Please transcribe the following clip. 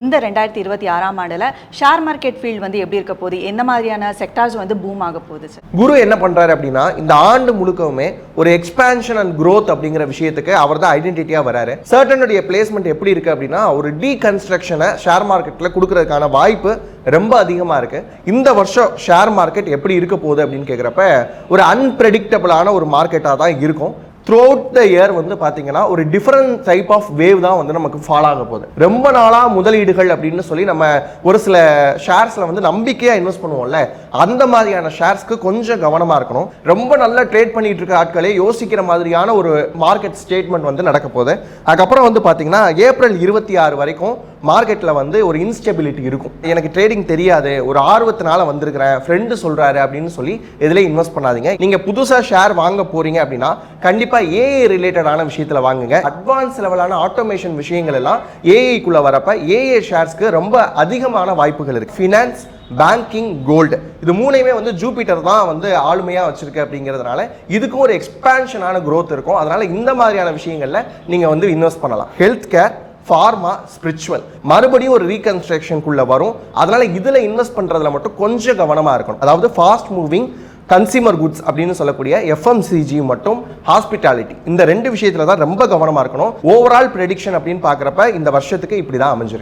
இந்த 2026ஆம் ஆண்டுல share market field வந்து எப்படி இருக்க போகுது, எந்த மாதிரியான செக்டார்ஸ் வந்து பூம் ஆக போகுது சார்? குரு என்ன பண்றாரு அப்படின்னா, இந்த ஆண்டு முழுக்கவுமே ஒரு எக்ஸ்பான்ஷன் அண்ட் growth அப்படிங்கிற விஷயத்துக்கு அவர் தான் ஐடென்டிட்டியா வராரு. சர்டனுடைய பிளேஸ்மெண்ட் எப்படி இருக்கு அப்படின்னா, ஒரு டீகன்ஸ்ட்ரக்ஷனை ஷேர் மார்க்கெட்ல கொடுக்கறதுக்கான வாய்ப்பு ரொம்ப அதிகமா இருக்கு. இந்த வருஷம் ஷேர் மார்க்கெட் எப்படி இருக்க போகுது அப்படின்னு கேட்குறப்ப ஒரு அன்பிரடிக்டபிளான ஒரு மார்க்கெட்டாக தான் இருக்கும். த்ரூஅவுட் த இயர் வந்து பார்த்தீங்கன்னா ஒரு டிஃப்ரெண்ட் டைப் ஆஃப் வேவ் தான் வந்து நமக்கு ஃபாலோ ஆக போகுது. ரொம்ப நாளாக முதலீடுகள் அப்படின்னு சொல்லி நம்ம ஒரு சில ஷேர்ஸில் வந்து நம்பிக்கையாக இன்வெஸ்ட் பண்ணுவோம்ல, அந்த மாதிரியான ஷேர்ஸ்க்கு கொஞ்சம் கவனமாக இருக்கணும். ரொம்ப நல்லா ட்ரேட் பண்ணிட்டு இருக்க ஆட்களே யோசிக்கிற மாதிரியான ஒரு மார்க்கெட் ஸ்டேட்மெண்ட் வந்து நடக்க போகுது. அதுக்கப்புறம் வந்து பார்த்தீங்கன்னா ஏப்ரல் 26 வரைக்கும் மார்க்கெட்டில் வந்து ஒரு இன்ஸ்டெபிலிட்டி இருக்கும். எனக்கு ட்ரேடிங் தெரியாது, ஒரு ஆர்வத்தினால வந்திருக்கிறேன், ஃப்ரெண்டு சொல்கிறாரு அப்படின்னு சொல்லி இதில் இன்வெஸ்ட் பண்ணாதீங்க. நீங்கள் புதுசாக ஷேர் வாங்க போகிறீங்க அப்படின்னா கண்டிப்பாக ஏஐ ரிலேட்டடான விஷயத்தில் வாங்குங்க. அட்வான்ஸ் லெவலான ஆட்டோமேஷன் விஷயங்கள் எல்லாம் ஏஐக்குள்ளே வரப்ப ஏஐ ஷேர்ஸ்க்கு ரொம்ப அதிகமான வாய்ப்புகள் இருக்குது. ஃபினான்ஸ், பேங்கிங், கோல்டு, இது மூணையுமே வந்து ஜூபிட்டர் தான் வந்து ஆளுமையாக வச்சிருக்கு. அப்படிங்கிறதுனால இதுக்கும் ஒரு எக்ஸ்பான்ஷனான growth இருக்கும். அதனால இந்த மாதிரியான விஷயங்களில் நீங்கள் வந்து இன்வெஸ்ட் பண்ணலாம். ஹெல்த் கேர், ஃபார்மா, ஸ்பிரிச்சுவல் மறுபடியும் ஒரு ரீகன்ஸ்ட்ரக்ஷனுக்குள்ள வரும். அதனால இதுல இன்வெஸ்ட் பண்றதுல மட்டும் கொஞ்சம் கவனமா இருக்கணும். அதாவது ஃபாஸ்ட் மூவிங் கன்சியூமர் குட்ஸ் அப்படின்னு சொல்லக்கூடிய எஃப்எம்சிஜி மற்றும் ஹாஸ்பிட்டாலிட்டி, இந்த ரெண்டு விஷயத்துல தான் ரொம்ப கவனமா இருக்கணும். ஓவரால் ப்ரெடிக்ஷன் அப்படின்னு பார்க்குறப்ப இந்த வருஷத்துக்கு இப்படி தான் அமைஞ்சிருக்கு.